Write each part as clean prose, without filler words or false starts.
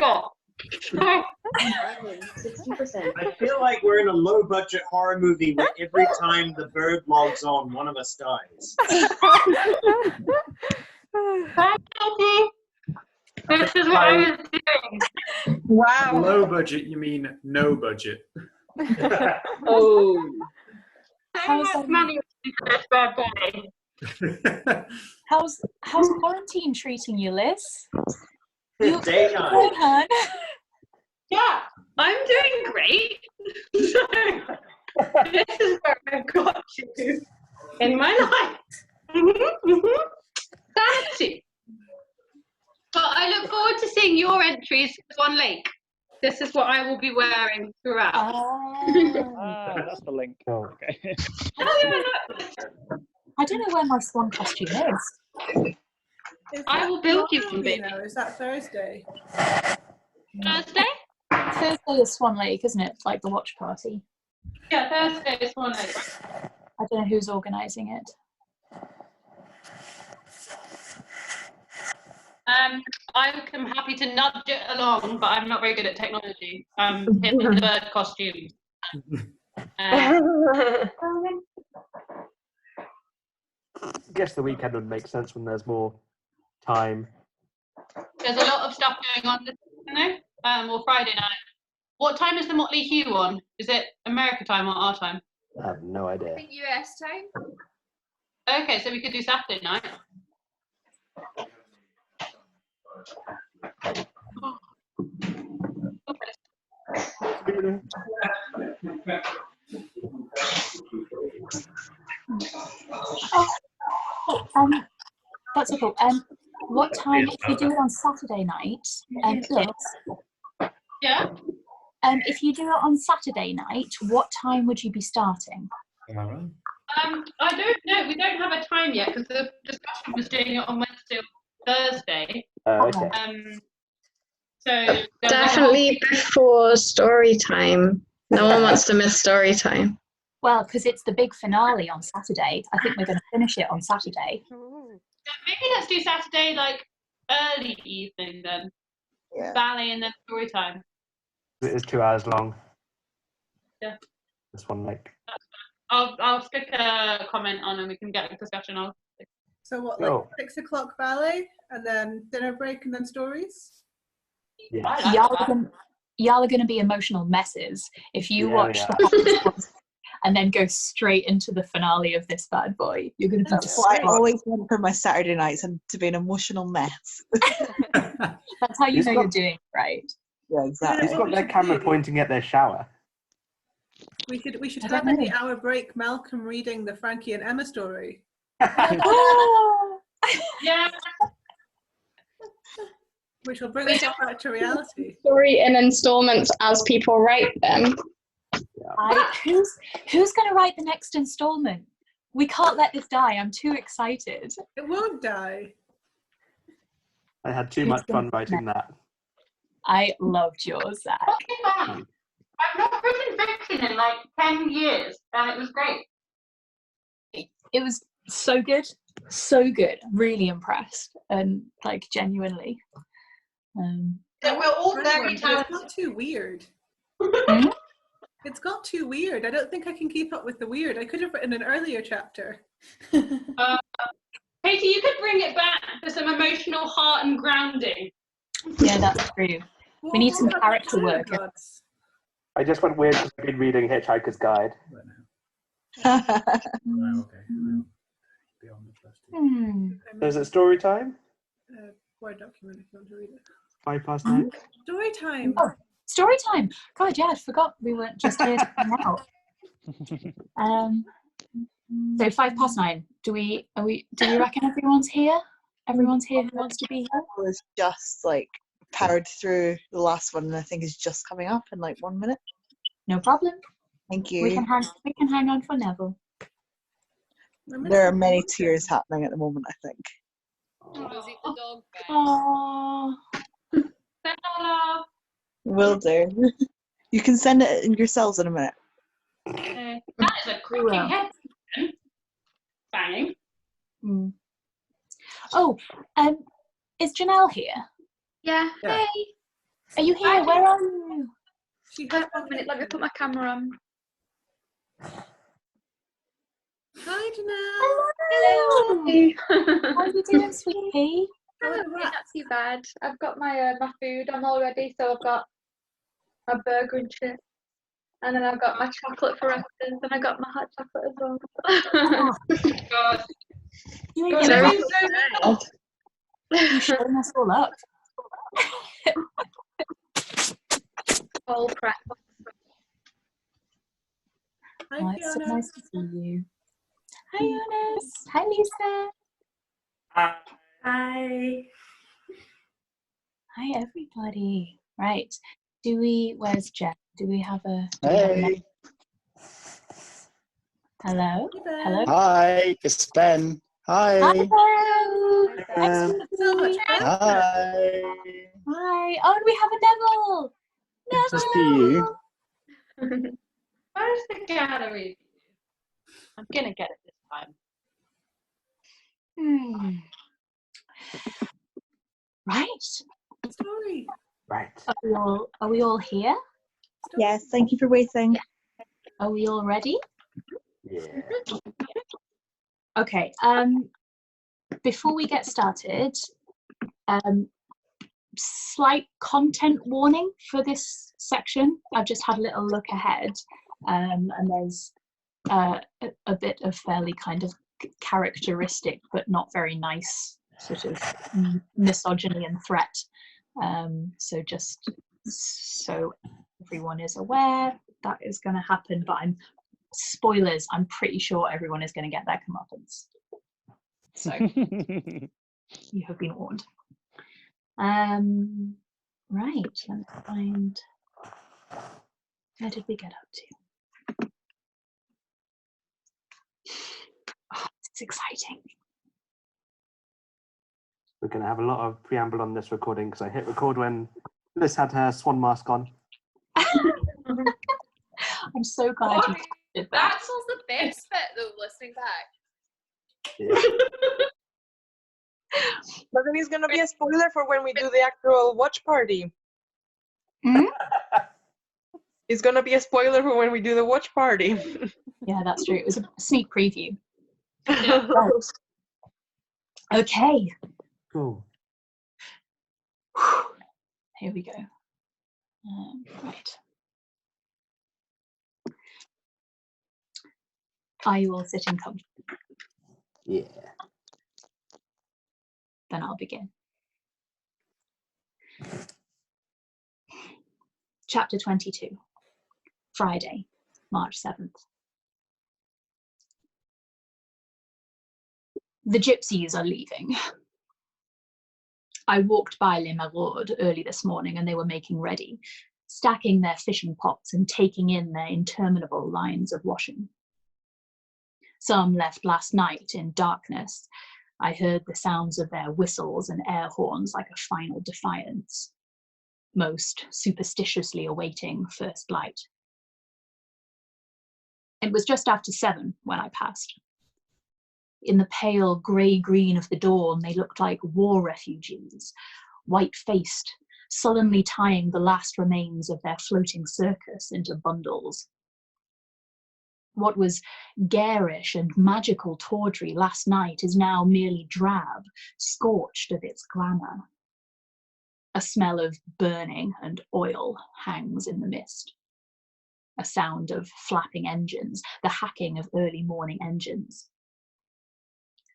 got? 60%. I feel like we're in a low-budget horror movie where every time the bird logs on, one of us dies. This is what I was doing. Wow. Low budget, you mean no budget? Oh. So much money for this bad boy. How's quarantine treating you, Liz? Day Hey, night. hon. Yeah, I'm doing great. So, this is where I've got to in my life. Sanity. But I look forward to seeing your entries for Swan Lake. This is what I will be wearing throughout. That's the link. Oh, okay. Oh, yeah, no. I don't know where my swan costume is. I will build you one, baby. Is that Thursday? Thursday? Thursday is Swan Lake, isn't it? Like the watch party. Yeah, Thursday is Swan Lake. I don't know who's organising it. I'm happy to nudge it along, but I'm not very good at technology. Hit with the bird costumes. I guess the weekend would make sense when there's more time. There's a lot of stuff going on this weekend, though, or Friday night. What time is the Motley Hue on? Is it America time or our time? I have no idea. I think US time. Okay, so we could do Saturday night. That's okay. What time, if you do it on Saturday night, Liz, Yeah? if you do it on Saturday night, what time would you be starting? I don't know. We don't have a time yet because the discussion was doing it on Wednesday or Thursday. Okay. So Definitely before story time. No one wants to miss story time. Well, because it's the big finale on Saturday. I think we're going to finish it on Saturday. maybe let's do Saturday like early evening then. Yeah. Ballet and then story time. It is 2 hours long. Yeah. This one, like. I'll stick a comment on and we can get a discussion on. So what, like 6 o'clock ballet and then dinner break and then stories? Yeah. Y'all are going to be emotional messes if you watch the podcast and then go straight into the finale of this bad boy. You're going to be I always want for my Saturday nights and to be an emotional mess. That's how you know you're doing it right. Yeah, exactly. Who's got their camera pointing at their shower? We should have in the hour break Malcolm reading the Frankie and Emma story. Yeah. Which will bring us back to reality. Story in installments as people write them. Who's going to write the next installment? We can't let this die. I'm too excited. It won't die. I had too much fun writing that. I loved yours, Zach. I've not written fiction in like 10 years and it was great. It was so good. So good. Really impressed. And like genuinely. Yeah, we're all very talented. It's not too weird. Hmm? It's got too weird. I don't think I can keep up with the weird. I could have written an earlier chapter. Katie, you could bring it back for some emotional heart and grounding. Yeah, that's true. We need some character work. I just went weird because I've been reading Hitchhiker's Guide. So is it story time? Word document if you want to read it. 9:05. Story time. Oh, story time. God, yeah, I forgot we weren't just here to hang out. So 9:05. Do we reckon everyone's here? Everyone's here who wants to be here? I was just like powered through the last one and I think it's just coming up in like 1 minute. No problem. Thank you. We can hang on for Neville. There are many tears happening at the moment, I think. Aww. Will do. You can send it in yourselves in a minute. That is a cracking head. Banging. Mm. Oh, is Janelle here? Yeah. Yeah. Hey. Are you here? Where are you? She Hang has on a minute, let me put my camera on. Hi, Janelle. Hello. How are you doing, sweetie? Good, not too bad. I've got my my food on already, so I've got my burger and chips, and then I've got my chocolate for breakfast, and I got my hot chocolate as well. God. You God, ain't Very gonna you showing us all up. All prep. Hi, Oh, it's so Fiona. nice to see you. Hi, Eunice. Hi, Lisa. Hi. Hi, everybody. Right. Where's Jen? Do we have a... Hey. Hello? Hi, Ben. Hello? Hi, it's Ben. Hi, Hi. Ben. Hi, So much sweetie. better. Hi. Hi. Oh, and we have a Neville. Good to see you. Where's the gallery? I'm gonna get it this time. Right. Story. Right. Are we all here? Yes, thank you for waiting. Are we all ready? Yeah. Okay. Before we get started, slight content warning for this section. I've just had a little look ahead, and there's a bit of fairly kind of characteristic but not very nice sort of misogyny and threat. So just so everyone is aware, that is going to happen. But spoilers, I'm pretty sure everyone is going to get their comeuppance. So you have been warned. Right, let's find, where did we get up to? Oh, it's exciting. We're going to have a lot of preamble on this recording because I hit record when Liz had her swan mask on. I'm so glad you did that. That's all the best bit though, listening back. Yeah. But then it's gonna be a spoiler for when we do the actual watch party. Hmm? It's gonna be a spoiler for when we do the watch party. Yeah, that's true. It was a sneak preview. Yeah. Right. Okay. Cool. Here we go. Right. Are you all sitting comfortably? Yeah. Then I'll begin. Chapter 22. Friday, March 7th. The gypsies are leaving. I walked by Les Maraudes early this morning and they were making ready, stacking their fishing pots and taking in their interminable lines of washing. Some left last night in darkness. I heard the sounds of their whistles and air horns like a final defiance, most superstitiously awaiting first light. It was just after 7 when I passed. In the pale grey-green of the dawn, they looked like war refugees, white-faced, sullenly tying the last remains of their floating circus into bundles. What was garish and magical tawdry last night is now merely drab, scorched of its glamour. A smell of burning and oil hangs in the mist. A sound of flapping engines, the hacking of early morning engines.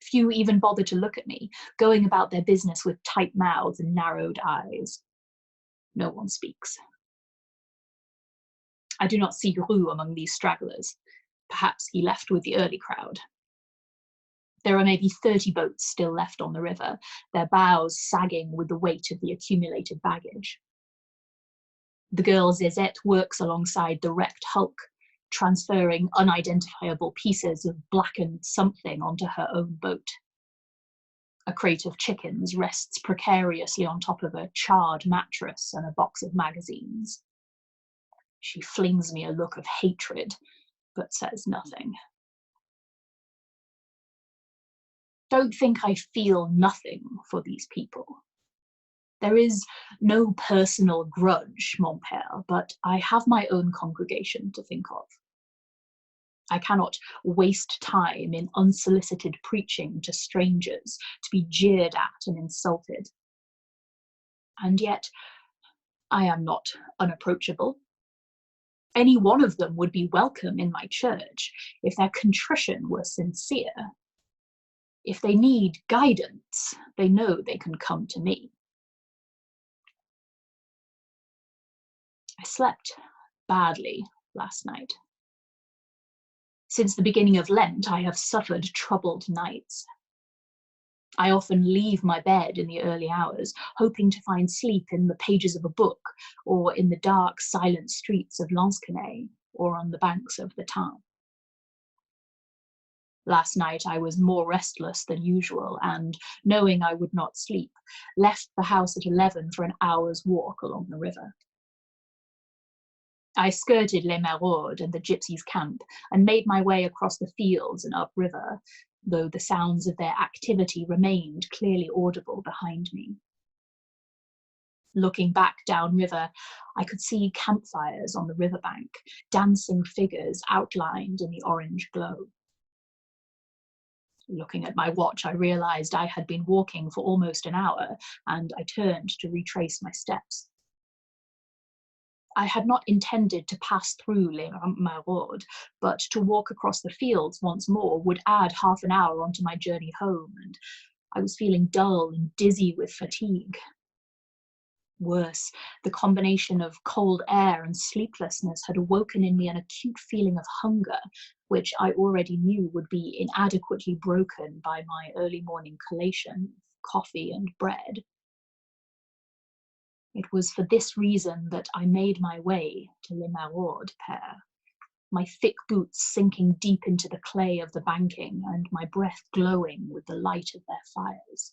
Few even bother to look at me, going about their business with tight mouths and narrowed eyes. No one speaks. I do not see Roux among these stragglers. Perhaps he left with the early crowd. There are maybe 30 boats still left on the river, their bows sagging with the weight of the accumulated baggage. The girl Zizette works alongside the wrecked hulk, transferring unidentifiable pieces of blackened something onto her own boat. A crate of chickens rests precariously on top of a charred mattress and a box of magazines. She flings me a look of hatred, but says nothing. Don't think I feel nothing for these people. There is no personal grudge, mon père, but I have my own congregation to think of. I cannot waste time in unsolicited preaching to strangers to be jeered at and insulted. And yet, I am not unapproachable. Any one of them would be welcome in my church if their contrition were sincere. If they need guidance, they know they can come to me. I slept badly last night. Since the beginning of Lent, I have suffered troubled nights. I often leave my bed in the early hours, hoping to find sleep in the pages of a book, or in the dark, silent streets of Lansquenet, or on the banks of the Tarn. Last night I was more restless than usual, and, knowing I would not sleep, left the house at 11 for an hour's walk along the river. I skirted Les Maraudes and the gypsies' camp, and made my way across the fields and upriver, though the sounds of their activity remained clearly audible behind me. Looking back downriver, I could see campfires on the riverbank, dancing figures outlined in the orange glow. Looking at my watch, I realized I had been walking for almost an hour, and I turned to retrace my steps. I had not intended to pass through Les Maraudes, but to walk across the fields once more would add half an hour onto my journey home, and I was feeling dull and dizzy with fatigue. Worse, the combination of cold air and sleeplessness had awoken in me an acute feeling of hunger, which I already knew would be inadequately broken by my early morning collation, coffee and bread. It was for this reason that I made my way to Les Maraudes, père, my thick boots sinking deep into the clay of the banking and my breath glowing with the light of their fires.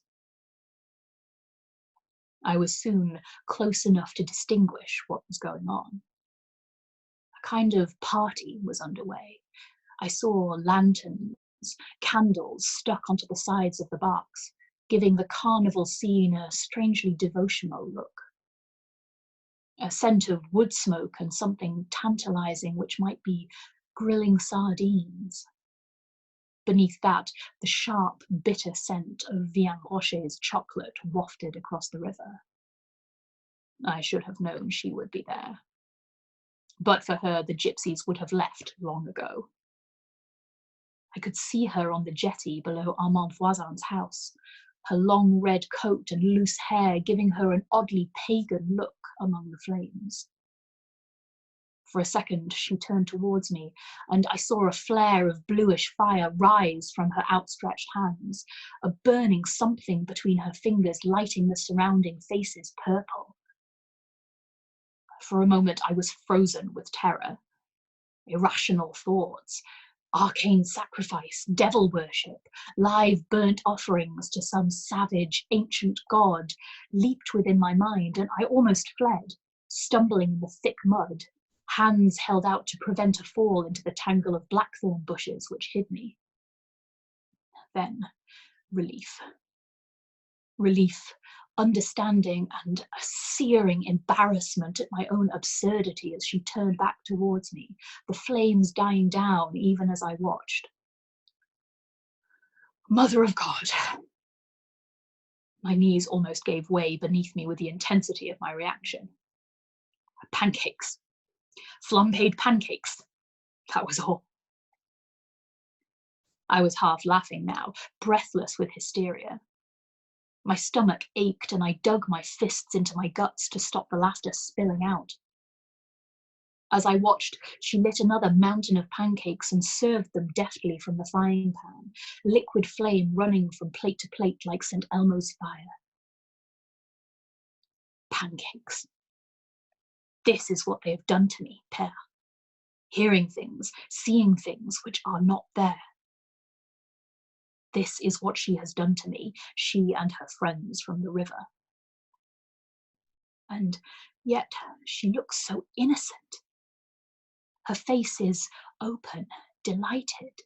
I was soon close enough to distinguish what was going on. A kind of party was underway. I saw lanterns, candles stuck onto the sides of the barks, giving the carnival scene a strangely devotional look. A scent of wood smoke and something tantalizing which might be grilling sardines. Beneath that, the sharp, bitter scent of Vian Rocher's chocolate wafted across the river. I should have known she would be there. But for her, the gypsies would have left long ago. I could see her on the jetty below Armand Voisin's house, her long red coat and loose hair giving her an oddly pagan look among the flames. For a second, she turned towards me, and I saw a flare of bluish fire rise from her outstretched hands, a burning something between her fingers lighting the surrounding faces purple. For a moment, I was frozen with terror. Irrational thoughts, arcane sacrifice, devil worship, live burnt offerings to some savage, ancient god leaped within my mind, and I almost fled, stumbling in the thick mud, hands held out to prevent a fall into the tangle of blackthorn bushes which hid me. Then, relief. Relief, understanding, and a searing embarrassment at my own absurdity as she turned back towards me, the flames dying down even as I watched. Mother of God! My knees almost gave way beneath me with the intensity of my reaction. Pancakes. Flambéed pancakes. That was all. I was half laughing now, breathless with hysteria. My stomach ached and I dug my fists into my guts to stop the laughter spilling out. As I watched, she lit another mountain of pancakes and served them deftly from the frying pan, liquid flame running from plate to plate like St. Elmo's fire. Pancakes. This is what they have done to me, père. Hearing things, seeing things which are not there. This is what she has done to me, she and her friends from the river. And yet she looks so innocent. Her face is open, delighted.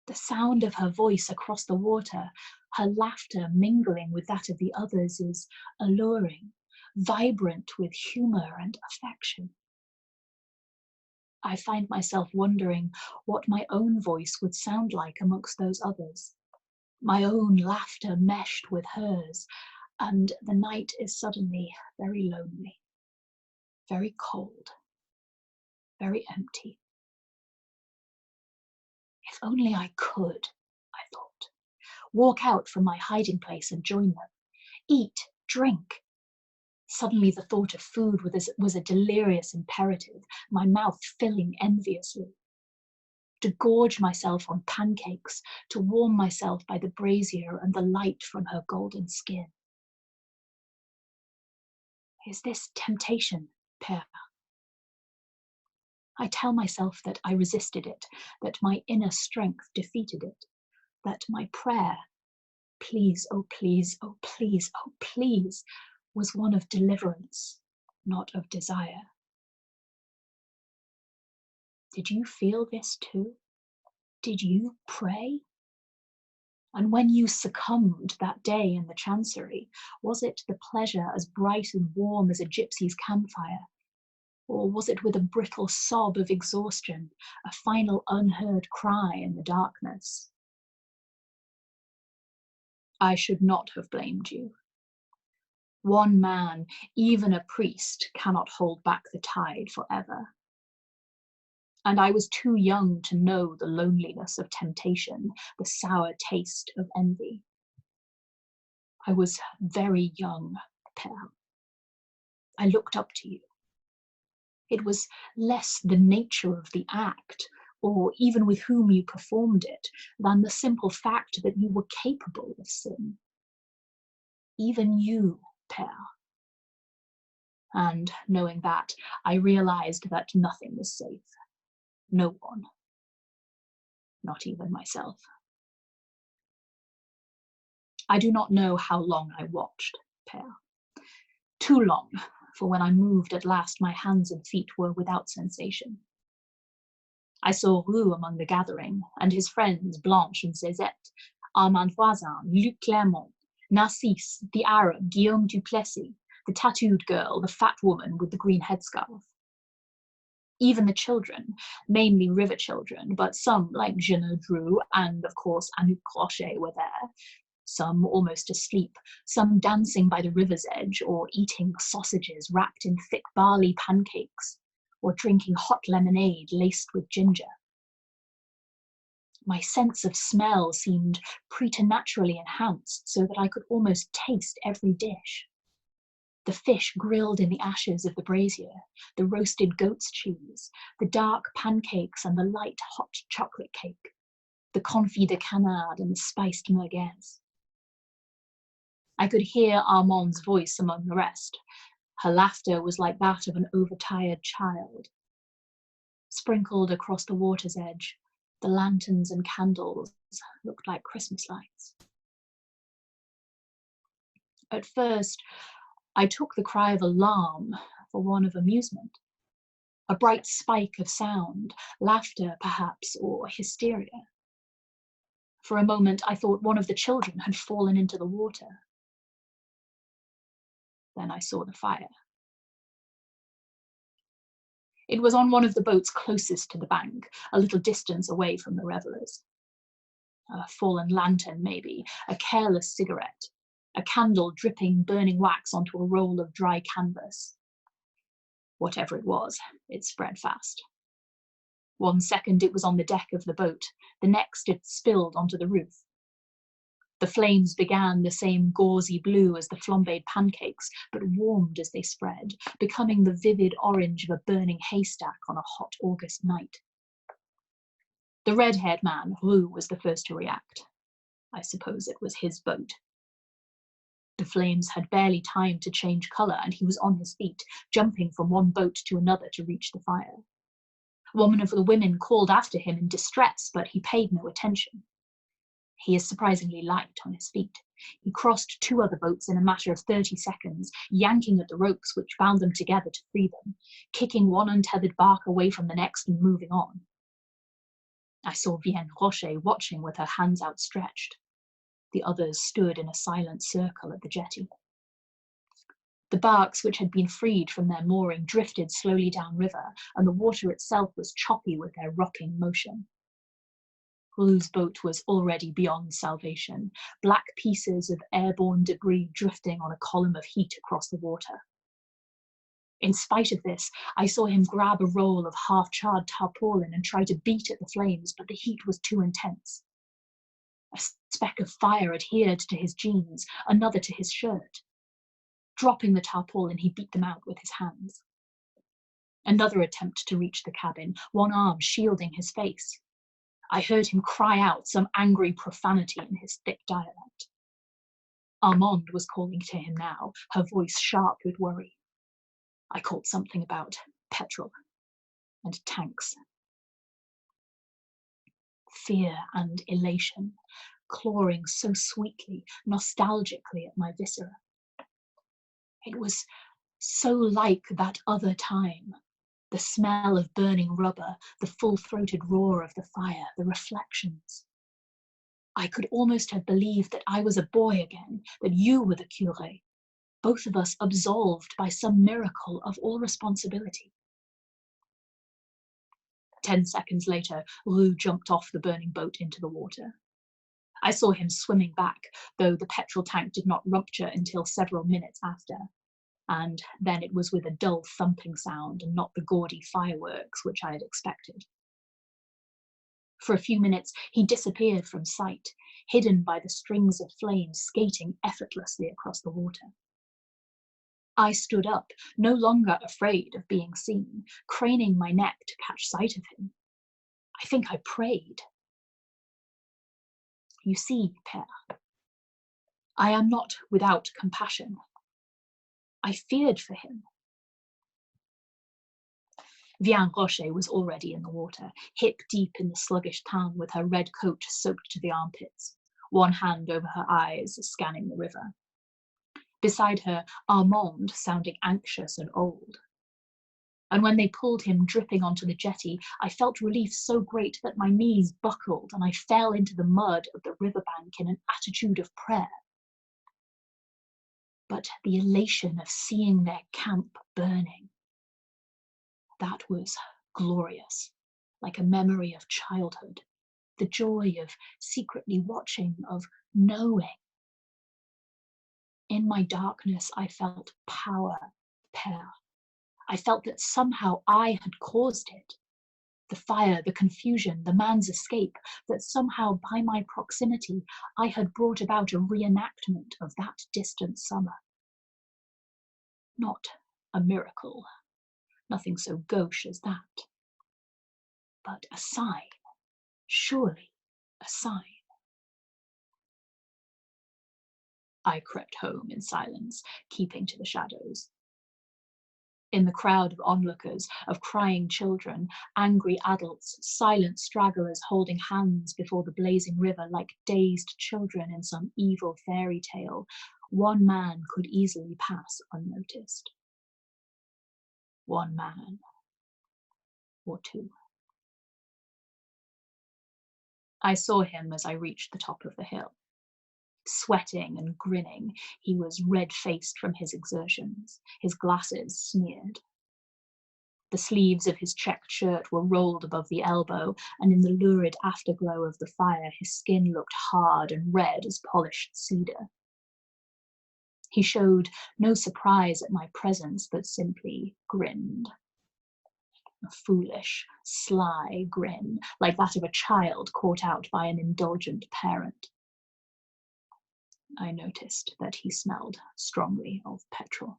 The sound of her voice across the water, Her laughter mingling with that of the others is alluring, vibrant with humor and affection. I find myself wondering what my own voice would sound like amongst those others. My own laughter meshed with hers, and the night is suddenly very lonely, very cold, very empty. If only I could, I thought, walk out from my hiding place and join them, eat, drink. Suddenly the thought of food was a delirious imperative, my mouth filling enviously. To gorge myself on pancakes, to warm myself by the brazier and the light from her golden skin. Is this temptation, Père? I tell myself that I resisted it, that my inner strength defeated it, that my prayer, please, oh please, oh please, oh please, was one of deliverance, not of desire. Did you feel this too? Did you pray? And when you succumbed that day in the chancery, was it the pleasure as bright and warm as a gypsy's campfire? Or was it with a brittle sob of exhaustion, a final unheard cry in the darkness? I should not have blamed you. One man, even a priest, cannot hold back the tide forever. And I was too young to know the loneliness of temptation, the sour taste of envy. I was very young, Père. I looked up to you. It was less the nature of the act, or even with whom you performed it, than the simple fact that you were capable of sin. Even you, Père. And knowing that, I realized that nothing was safe. No one. Not even myself. I do not know how long I watched, Père. Too long, for when I moved at last, my hands and feet were without sensation. I saw Roux among the gathering, and his friends Blanche and Zézette, Armand Voisin, Luc Clermont, Narcisse, the Arab, Guillaume Duplessis, the tattooed girl, the fat woman with the green headscarf. Even the children, mainly river children, but some like Jeannot Drew and, of course, Anouk Crochet were there. Some almost asleep, some dancing by the river's edge or eating sausages wrapped in thick barley pancakes or drinking hot lemonade laced with ginger. My sense of smell seemed preternaturally enhanced so that I could almost taste every dish. The fish grilled in the ashes of the brazier, the roasted goat's cheese, the dark pancakes and the light hot chocolate cake, the confit de canard and the spiced merguez. I could hear Armand's voice among the rest. Her laughter was like that of an overtired child. Sprinkled across the water's edge, the lanterns and candles looked like Christmas lights. At first, I took the cry of alarm for one of amusement. A bright spike of sound, laughter perhaps, or hysteria. For a moment, I thought one of the children had fallen into the water. Then I saw the fire. It was on one of the boats closest to the bank, a little distance away from the revelers. A fallen lantern, maybe, a careless cigarette, a candle dripping burning wax onto a roll of dry canvas. Whatever it was, it spread fast. 1 second it was on the deck of the boat, the next it spilled onto the roof. The flames began the same gauzy blue as the flambéed pancakes, but warmed as they spread, becoming the vivid orange of a burning haystack on a hot August night. The red-haired man, Roux, was the first to react. I suppose it was his boat. The flames had barely time to change colour, and he was on his feet, jumping from one boat to another to reach the fire. One of the women called after him in distress, but he paid no attention. He is surprisingly light on his feet. He crossed 2 other boats in a matter of 30 seconds, yanking at the ropes which bound them together to free them, kicking one untethered bark away from the next and moving on. I saw Vienne Rocher watching with her hands outstretched. The others stood in a silent circle at the jetty. The barks, which had been freed from their mooring, drifted slowly downriver, and the water itself was choppy with their rocking motion. Rue's boat was already beyond salvation, black pieces of airborne debris drifting on a column of heat across the water. In spite of this, I saw him grab a roll of half-charred tarpaulin and try to beat at the flames, but the heat was too intense. A speck of fire adhered to his jeans, another to his shirt. Dropping the tarpaulin, he beat them out with his hands. Another attempt to reach the cabin, one arm shielding his face. I heard him cry out some angry profanity in his thick dialect. Armand was calling to him now, her voice sharp with worry. I called something about petrol and tanks. Fear and elation, clawing so sweetly, nostalgically at my viscera. It was so like that other time. The smell of burning rubber, the full-throated roar of the fire, the reflections. I could almost have believed that I was a boy again, that you were the curé, both of us absolved by some miracle of all responsibility. 10 seconds later, Rue jumped off the burning boat into the water. I saw him swimming back, though the petrol tank did not rupture until several minutes after. And then it was with a dull thumping sound and not the gaudy fireworks which I had expected. For a few minutes, he disappeared from sight, hidden by the strings of flame skating effortlessly across the water. I stood up, no longer afraid of being seen, craning my neck to catch sight of him. I think I prayed. You see, Père, I am not without compassion. I feared for him. Vian Rocher was already in the water, hip deep in the sluggish Tarn with her red coat soaked to the armpits, one hand over her eyes, scanning the river. Beside her, Armand, sounding anxious and old. And when they pulled him dripping onto the jetty, I felt relief so great that my knees buckled and I fell into the mud of the riverbank in an attitude of prayer. But the elation of seeing their camp burning, that was glorious, like a memory of childhood, the joy of secretly watching, of knowing. In my darkness, I felt power, Père. I felt that somehow I had caused it. The fire, the confusion, the man's escape, that somehow by my proximity, I had brought about a reenactment of that distant summer. Not a miracle, nothing so gauche as that, but a sign, surely a sign. I crept home in silence, keeping to the shadows. In the crowd of onlookers, of crying children, angry adults, silent stragglers holding hands before the blazing river like dazed children in some evil fairy tale, one man could easily pass unnoticed. One man, or two. I saw him as I reached the top of the hill. Sweating and grinning, he was red-faced from his exertions, his glasses smeared. The sleeves of his checked shirt were rolled above the elbow, and in the lurid afterglow of the fire, his skin looked hard and red as polished cedar. He showed no surprise at my presence, but simply grinned. A foolish, sly grin, like that of a child caught out by an indulgent parent. I noticed that he smelled strongly of petrol.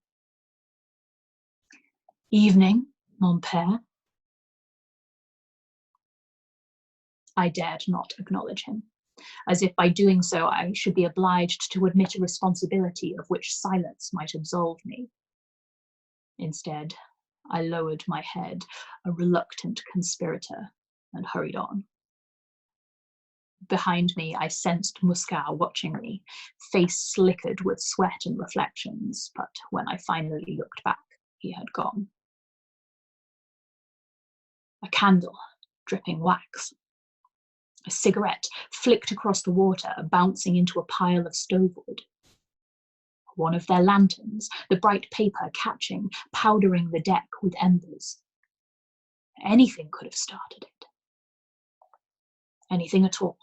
Evening, mon père. I dared not acknowledge him, as if by doing so I should be obliged to admit a responsibility of which silence might absolve me. Instead, I lowered my head, a reluctant conspirator, and hurried on. Behind me, I sensed Muscat watching me, face slickered with sweat and reflections, but when I finally looked back, he had gone. A candle, dripping wax. A cigarette flicked across the water, bouncing into a pile of stovewood. One of their lanterns, the bright paper catching, powdering the deck with embers. Anything could have started it. Anything at all.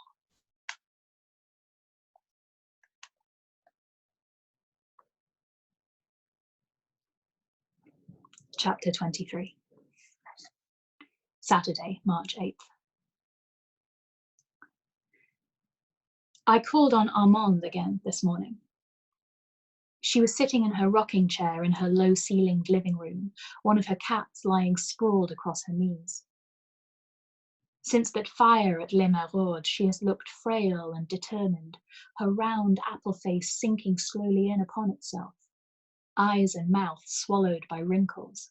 Chapter 23. Saturday, March 8th. I called on Armande again this morning. She was sitting in her rocking chair in her low-ceilinged living room, one of her cats lying sprawled across her knees. Since that fire at Les Maraudes, she has looked frail and determined, her round apple face sinking slowly in upon itself, eyes and mouth swallowed by wrinkles.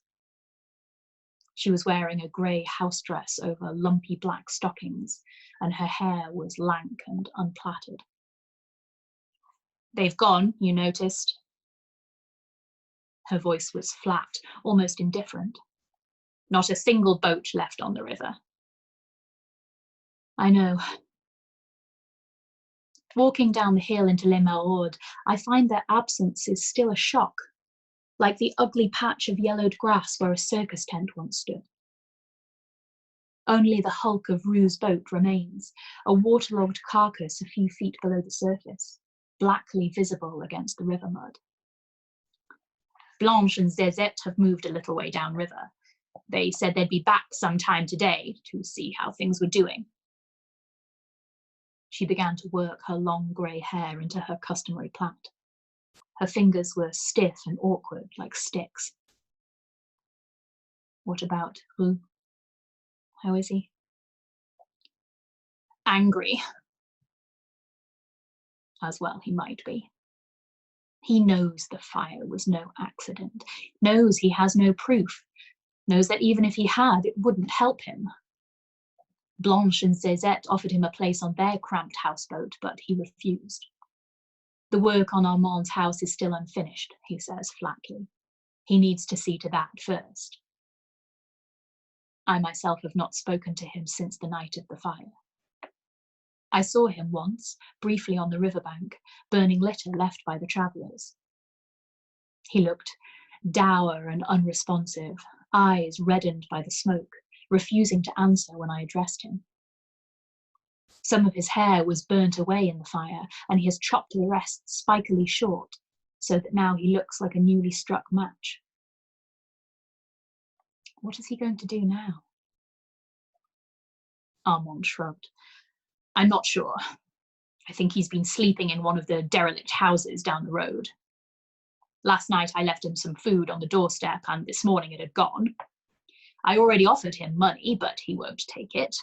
She was wearing a grey house dress over lumpy black stockings, and her hair was lank and unplaited. "They've gone, you noticed." Her voice was flat, almost indifferent. "Not a single boat left on the river." "I know." Walking down the hill into Les Maraudes, I find their absence is still a shock, like the ugly patch of yellowed grass where a circus tent once stood. Only the hulk of Rue's boat remains, a waterlogged carcass a few feet below the surface, blackly visible against the river mud. Blanche and Zezette have moved a little way downriver. They said they'd be back sometime today to see how things were doing. She began to work her long grey hair into her customary plait. Her fingers were stiff and awkward, like sticks. "What about Rue? How is he?" "Angry." As well he might be. He knows the fire was no accident, knows he has no proof, knows that even if he had, it wouldn't help him. Blanche and Zezette offered him a place on their cramped houseboat, but he refused. "The work on Armand's house is still unfinished," he says flatly. "He needs to see to that first." I myself have not spoken to him since the night of the fire. I saw him once, briefly on the riverbank, burning litter left by the travellers. He looked dour and unresponsive, eyes reddened by the smoke, refusing to answer when I addressed him. Some of his hair was burnt away in the fire, and he has chopped the rest spikily short, so that now he looks like a newly struck match. What is he going to do now? Armande shrugged. "I'm not sure. I think he's been sleeping in one of the derelict houses down the road. Last night I left him some food on the doorstep, and this morning it had gone. I already offered him money, but he won't take it."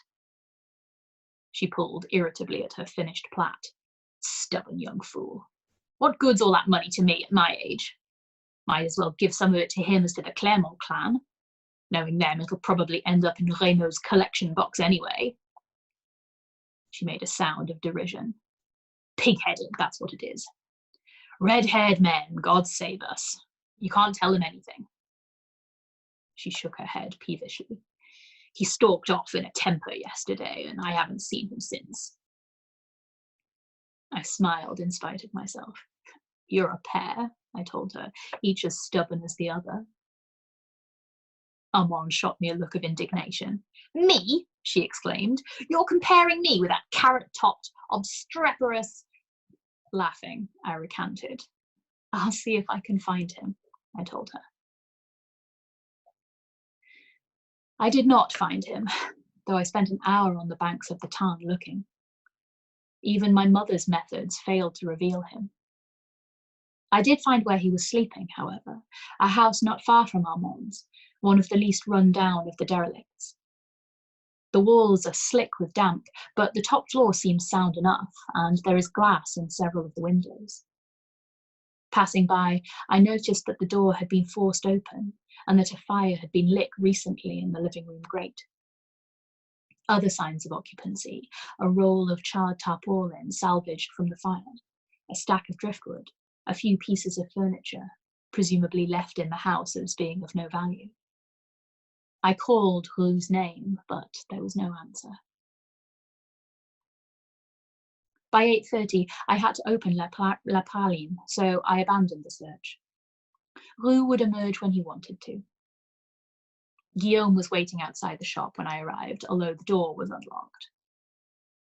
She pulled irritably at her finished plait. "Stubborn young fool. What good's all that money to me at my age? Might as well give some of it to him as to the Clermont clan. Knowing them, it'll probably end up in Reynaud's collection box anyway." She made a sound of derision. "Pig-headed, that's what it is. Red-haired men, God save us. You can't tell them anything." She shook her head peevishly. "He stalked off in a temper yesterday, and I haven't seen him since." I smiled in spite of myself. "You're a pair," I told her, "each as stubborn as the other." Armande shot me a look of indignation. "Me?" she exclaimed. "You're comparing me with that carrot-topped, obstreperous—" Laughing, I recanted. "I'll see if I can find him," I told her. I did not find him, though I spent an hour on the banks of the Tarn looking. Even my mother's methods failed to reveal him. I did find where he was sleeping, however, a house not far from Armande's, one of the least run down of the derelicts. The walls are slick with damp, but the top floor seems sound enough, and there is glass in several of the windows. Passing by, I noticed that the door had been forced open, and that a fire had been lit recently in the living room grate. Other signs of occupancy: a roll of charred tarpaulin salvaged from the fire, a stack of driftwood, a few pieces of furniture, presumably left in the house as being of no value. I called Rue's name, but there was no answer. By 8:30, I had to open La Praline, so I abandoned the search. Roux would emerge when he wanted to. Guillaume was waiting outside the shop when I arrived, although the door was unlocked.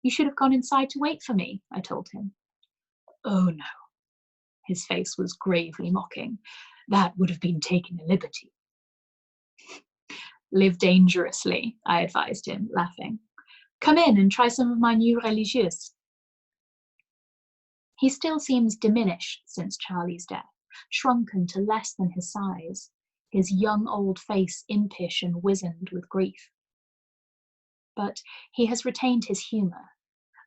You should have gone inside to wait for me, I told him. Oh no. His face was gravely mocking. That would have been taking a liberty. Live dangerously, I advised him, laughing. Come in and try some of my new religieuses. He still seems diminished since Charlie's death, shrunken to less than his size, his young old face impish and wizened with grief. But he has retained his humour,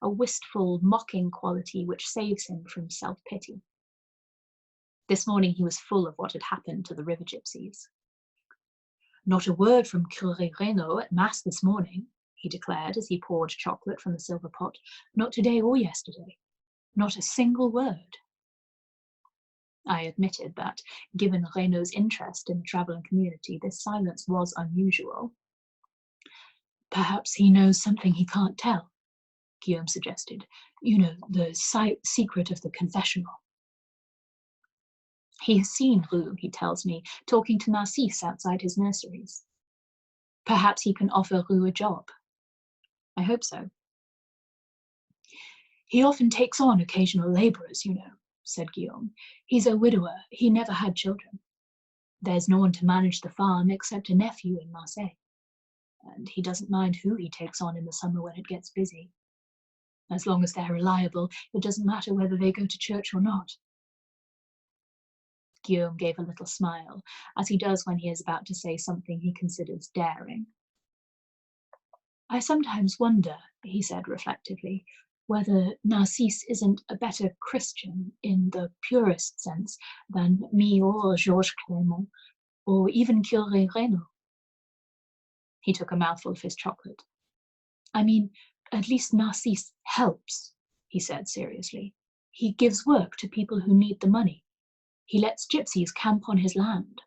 a wistful, mocking quality which saves him from self-pity. This morning he was full of what had happened to the river gypsies. Not a word from Curé Reynaud at Mass this morning, he declared as he poured chocolate from the silver pot. Not today or yesterday. Not a single word. I admitted that, given Reynaud's interest in the travelling community, this silence was unusual. Perhaps he knows something he can't tell, Guillaume suggested. You know, the secret of the confessional. He has seen Roux, he tells me, talking to Narcisse outside his nurseries. Perhaps he can offer Roux a job. I hope so. He often takes on occasional labourers, you know, said Guillaume. He's a widower. He never had children. There's no one to manage the farm except a nephew in Marseille. And he doesn't mind who he takes on in the summer when it gets busy. As long as they're reliable, it doesn't matter whether they go to church or not. Guillaume gave a little smile, as he does when he is about to say something he considers daring. I sometimes wonder, he said reflectively, whether Narcisse isn't a better Christian in the purest sense than me or Georges Clément, or even Curé Reynaud. He took a mouthful of his chocolate. I mean, at least Narcisse helps, he said seriously. He gives work to people who need the money. He lets gypsies camp on his land.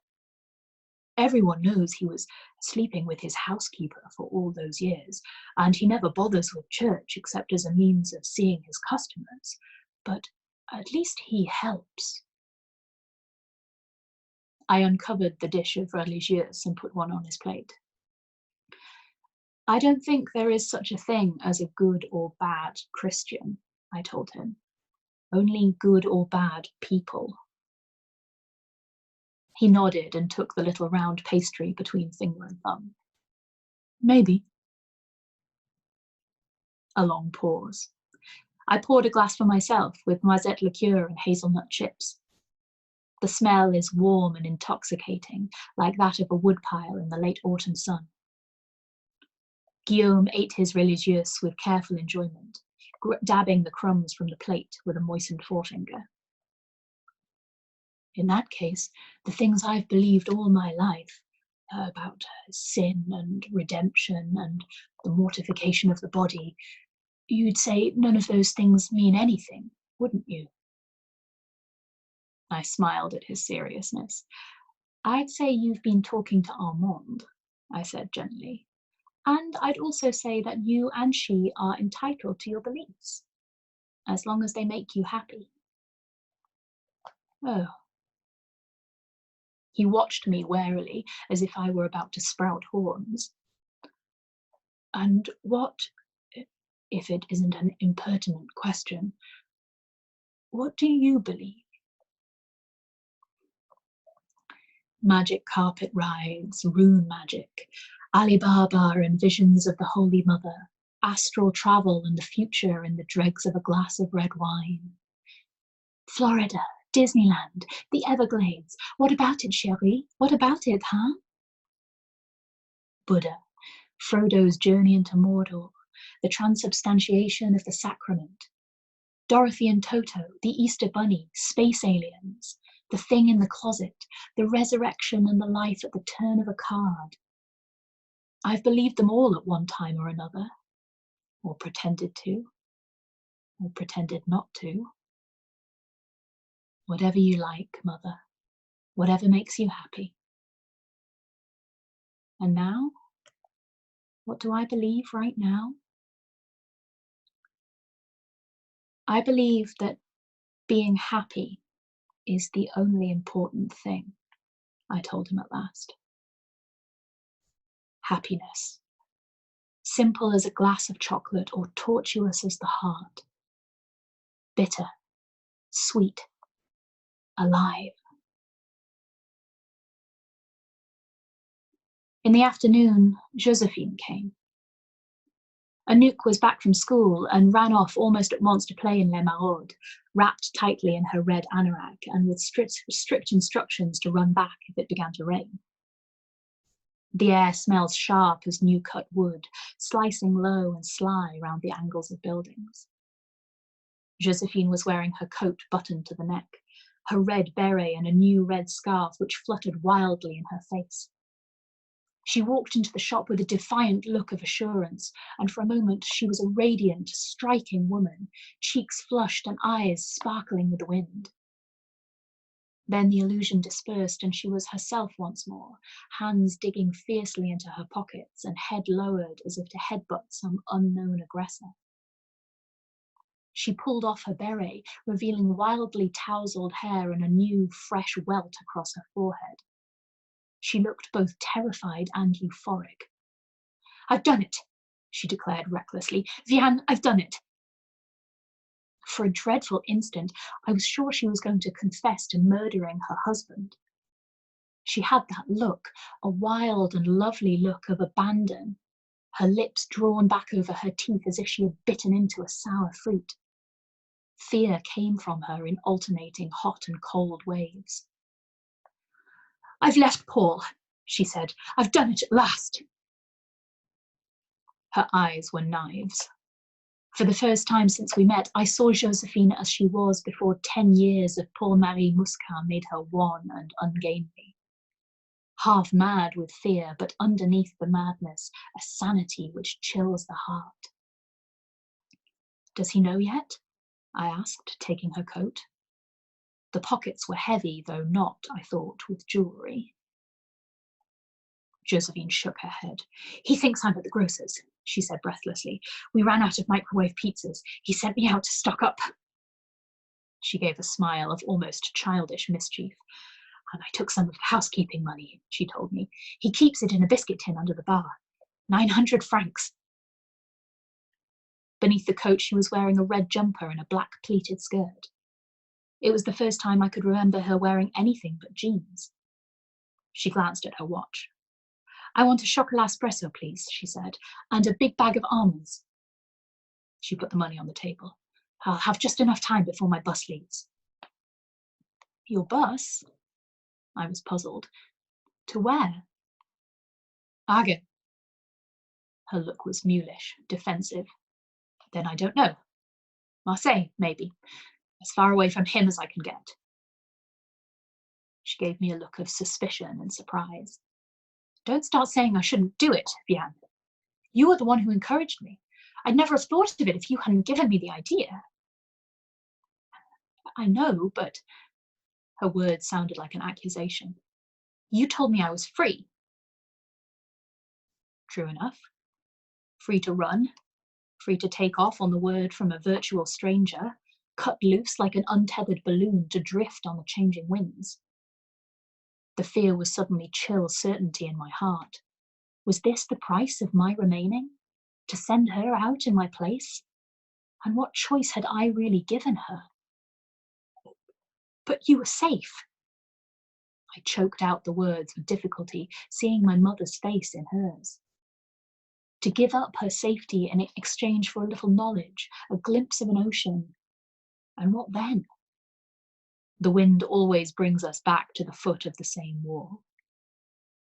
Everyone knows he was sleeping with his housekeeper for all those years, and he never bothers with church except as a means of seeing his customers. But at least he helps. I uncovered the dish of religieuse and put one on his plate. I don't think there is such a thing as a good or bad Christian, I told him. Only good or bad people. He nodded and took the little round pastry between finger and thumb. Maybe. A long pause. I poured a glass for myself with noisette liqueur and hazelnut chips. The smell is warm and intoxicating, like that of a woodpile in the late autumn sun. Guillaume ate his religieuse with careful enjoyment, dabbing the crumbs from the plate with a moistened forefinger. In that case, the things I've believed all my life about sin and redemption and the mortification of the body, you'd say none of those things mean anything, wouldn't you? I smiled at his seriousness. I'd say you've been talking to Armand, I said gently. And I'd also say that you and she are entitled to your beliefs, as long as they make you happy. Oh. He watched me warily, as if I were about to sprout horns. And what, if it isn't an impertinent question, what do you believe? Magic carpet rides, rune magic, Alibaba and visions of the Holy Mother, astral travel and the future in the dregs of a glass of red wine. Florida, Disneyland, the Everglades. What about it, chérie? What about it, huh? Buddha, Frodo's journey into Mordor, the transubstantiation of the sacrament. Dorothy and Toto, the Easter Bunny, space aliens, the thing in the closet, the resurrection and the life at the turn of a card. I've believed them all at one time or another, or pretended to, or pretended not to. Whatever you like, Mother, whatever makes you happy. And now, what do I believe right now? I believe that being happy is the only important thing, I told him at last. Happiness. Simple as a glass of chocolate or tortuous as the heart. Bitter, sweet, alive. In the afternoon, Josephine came. Anouk was back from school and ran off almost at once to play in Les Maraudes, wrapped tightly in her red anorak and with strict instructions to run back if it began to rain. The air smells sharp as new-cut wood, slicing low and sly round the angles of buildings. Josephine was wearing her coat buttoned to the neck, her red beret and a new red scarf which fluttered wildly in her face. She walked into the shop with a defiant look of assurance, and for a moment she was a radiant, striking woman, cheeks flushed and eyes sparkling with the wind. Then the illusion dispersed and she was herself once more, hands digging fiercely into her pockets and head lowered as if to headbutt some unknown aggressor. She pulled off her beret, revealing wildly tousled hair and a new, fresh welt across her forehead. She looked both terrified and euphoric. "I've done it," she declared recklessly. "Vianne, I've done it." For a dreadful instant, I was sure she was going to confess to murdering her husband. She had that look, a wild and lovely look of abandon, her lips drawn back over her teeth as if she had bitten into a sour fruit. Fear came from her in alternating hot and cold waves. "I've left Paul," she said. "I've done it at last." Her eyes were knives. For the first time since we met, I saw Josephine as she was before 10 years of Paul-Marie Muscat made her wan and ungainly. Half mad with fear, but underneath the madness, a sanity which chills the heart. "Does he know yet?" I asked, taking her coat. The pockets were heavy, though not, I thought, with jewellery. Josephine shook her head. "He thinks I'm at the grocer's," she said breathlessly. "We ran out of microwave pizzas. He sent me out to stock up." She gave a smile of almost childish mischief. "And I took some of the housekeeping money," she told me. "He keeps it in a biscuit tin under the bar. 900 francs. Beneath the coat she was wearing a red jumper and a black pleated skirt. It was the first time I could remember her wearing anything but jeans. She glanced at her watch. "I want a chocolat espresso, please," she said, "and a big bag of almonds." She put the money on the table. "I'll have just enough time before my bus leaves." "Your bus?" I was puzzled. "To where?" "Hagen." Her look was mulish, defensive. "Then I don't know. Marseille, maybe. As far away from him as I can get." She gave me a look of suspicion and surprise. "Don't start saying I shouldn't do it, Vianne. You were the one who encouraged me. I'd never have thought of it if you hadn't given me the idea." "I know, but..." Her words sounded like an accusation. "You told me I was free." True enough. Free to run, free to take off on the word from a virtual stranger, cut loose like an untethered balloon to drift on the changing winds. The fear was suddenly chill certainty in my heart. Was this the price of my remaining? To send her out in my place? And what choice had I really given her? "But you were safe." I choked out the words with difficulty, seeing my mother's face in hers. To give up her safety in exchange for a little knowledge, a glimpse of an ocean. And what then? The wind always brings us back to the foot of the same wall.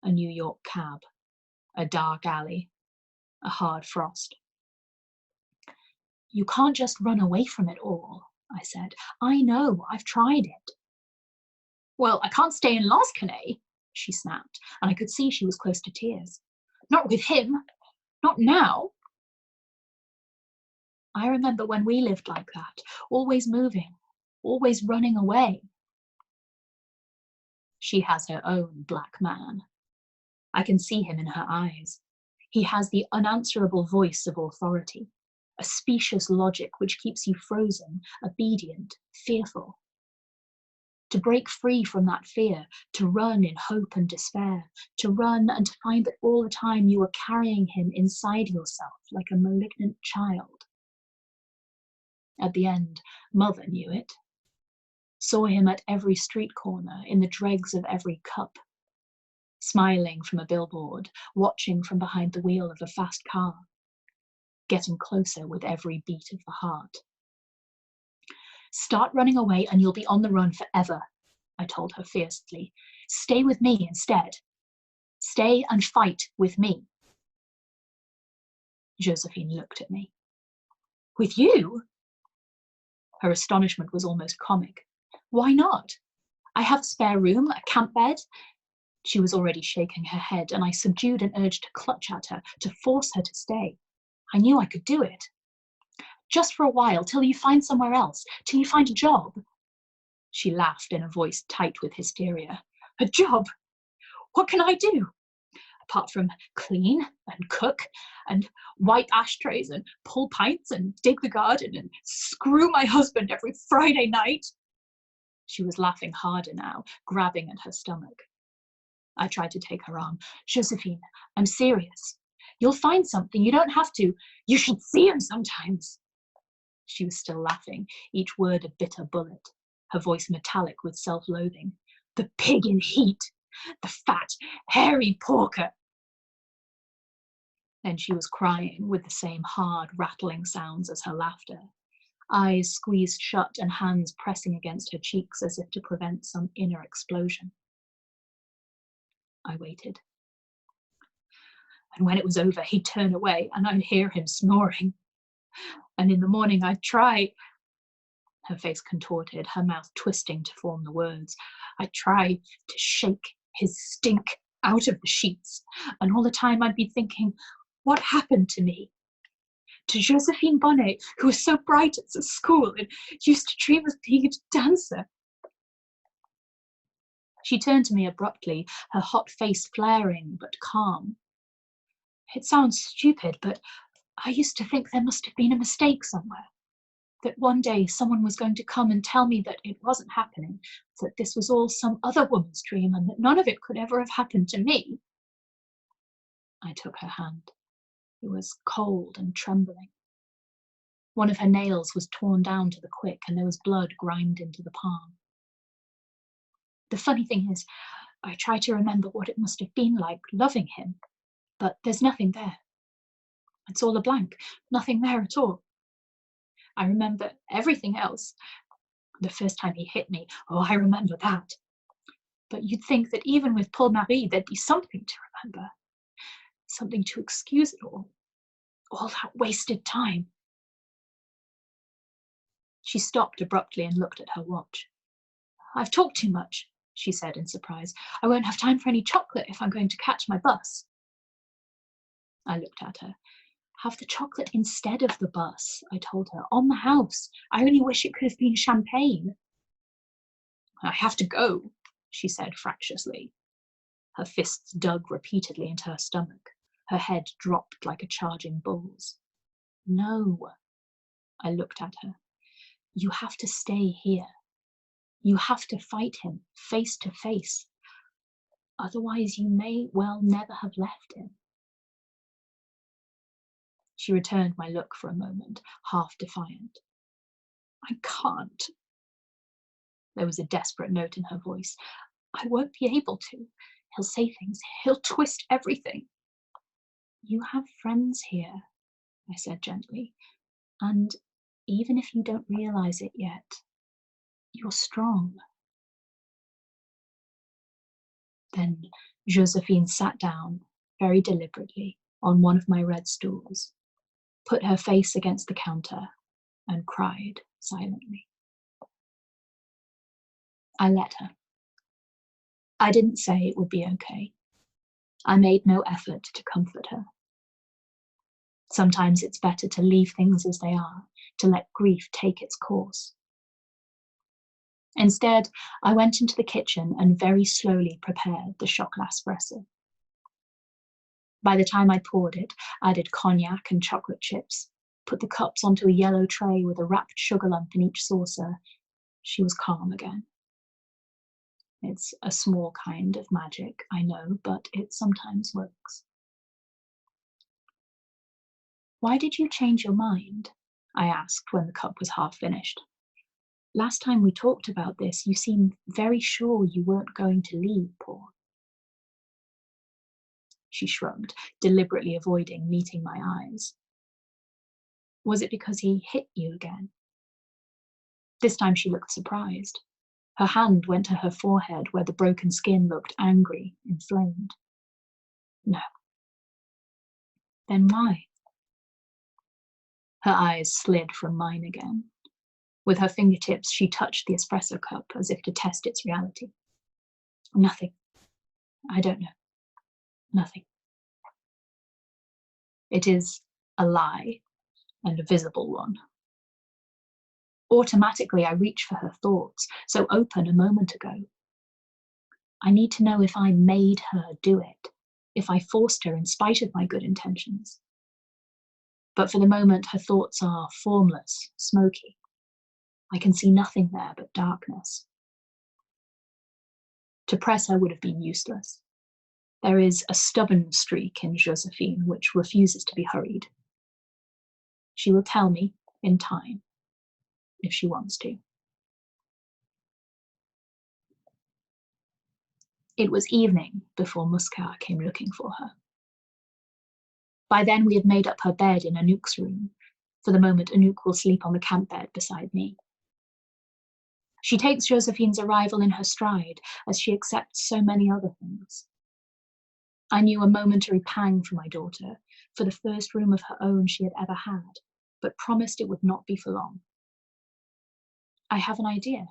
A New York cab, a dark alley, a hard frost. "You can't just run away from it all," I said. "I know, I've tried it." "Well, I can't stay in Lansquenet," she snapped, and I could see she was close to tears. "Not with him. Not now." I remember when we lived like that, always moving, always running away. She has her own black man. I can see him in her eyes. He has the unanswerable voice of authority, a specious logic which keeps you frozen, obedient, fearful. To break free from that fear, to run in hope and despair, to run and to find that all the time you were carrying him inside yourself like a malignant child. At the end, Mother knew it. Saw him at every street corner, in the dregs of every cup, smiling from a billboard, watching from behind the wheel of a fast car, getting closer with every beat of the heart. Start running away and you'll be on the run forever, I told her fiercely. Stay with me instead. Stay and fight with me. Josephine looked at me. With you? Her astonishment was almost comic. Why not? I have a spare room, a camp bed. She was already shaking her head, and I subdued an urge to clutch at her, to force her to stay. I knew I could do it. Just for a while, till you find somewhere else, till you find a job. She laughed in a voice tight with hysteria. A job? What can I do? Apart from clean and cook and wipe ashtrays and pull pints and dig the garden and screw my husband every Friday night. She was laughing harder now, grabbing at her stomach. I tried to take her arm. Josephine, I'm serious. You'll find something. You don't have to. You should see him sometimes. She was still laughing, each word a bitter bullet, her voice metallic with self-loathing. The pig in heat. The fat, hairy porker. Then she was crying with the same hard, rattling sounds as her laughter, eyes squeezed shut and hands pressing against her cheeks as if to prevent some inner explosion. I waited. And when it was over, he'd turn away and I'd hear him snoring. And in the morning I'd try. Her face contorted, her mouth twisting to form the words. I'd try to shake his stink out of the sheets. And all the time I'd be thinking, what happened to me? To Josephine Bonnet, who was so bright at the school and used to dream of being a dancer. She turned to me abruptly, her hot face flaring but calm. It sounds stupid, but I used to think there must have been a mistake somewhere. That one day someone was going to come and tell me that it wasn't happening, that this was all some other woman's dream and that none of it could ever have happened to me. I took her hand. It was cold and trembling. One of her nails was torn down to the quick and there was blood grimed into the palm. The funny thing is, I try to remember what it must have been like loving him, but there's nothing there. It's all a blank, nothing there at all. I remember everything else. The first time he hit me, oh, I remember that. But you'd think that even with Paul Marie, there'd be something to remember. Something to excuse it all that wasted time. She stopped abruptly and looked at her watch. I've talked too much, she said in surprise. I won't have time for any chocolate if I'm going to catch my bus. I looked at her. Have the chocolate instead of the bus, I told her, on the house. I only wish it could have been champagne. I have to go, she said fractiously. Her fists dug repeatedly into her stomach. Her head dropped like a charging bull's. No, I looked at her. You have to stay here. You have to fight him face to face. Otherwise, you may well never have left him. She returned my look for a moment, half defiant. I can't. There was a desperate note in her voice. I won't be able to. He'll say things. He'll twist everything. You have friends here, I said gently. And even if you don't realize it yet, you're strong. Then Josephine sat down, very deliberately, on one of my red stools, put her face against the counter, and cried silently. I let her. I didn't say it would be okay. I made no effort to comfort her. Sometimes it's better to leave things as they are, to let grief take its course. Instead, I went into the kitchen and very slowly prepared the chocolat espresso. By the time I poured it, added cognac and chocolate chips, put the cups onto a yellow tray with a wrapped sugar lump in each saucer, she was calm again. It's a small kind of magic, I know, but it sometimes works. Why did you change your mind? I asked when the cup was half finished. Last time we talked about this, you seemed very sure you weren't going to leave, Paul. She shrugged, deliberately avoiding meeting my eyes. Was it because he hit you again? This time she looked surprised. Her hand went to her forehead where the broken skin looked angry, inflamed. No. Then why? Her eyes slid from mine again. With her fingertips, she touched the espresso cup as if to test its reality. Nothing. I don't know. Nothing. It is a lie, and a visible one. Automatically, I reach for her thoughts, so open a moment ago. I need to know if I made her do it, if I forced her in spite of my good intentions. But for the moment, her thoughts are formless, smoky. I can see nothing there but darkness. To press her would have been useless. There is a stubborn streak in Josephine which refuses to be hurried. She will tell me in time, if she wants to. It was evening before Muscat came looking for her. By then we had made up her bed in Anouk's room. For the moment, Anouk will sleep on the camp bed beside me. She takes Josephine's arrival in her stride, as she accepts so many other things. I knew a momentary pang for my daughter, for the first room of her own she had ever had, but promised it would not be for long. I have an idea,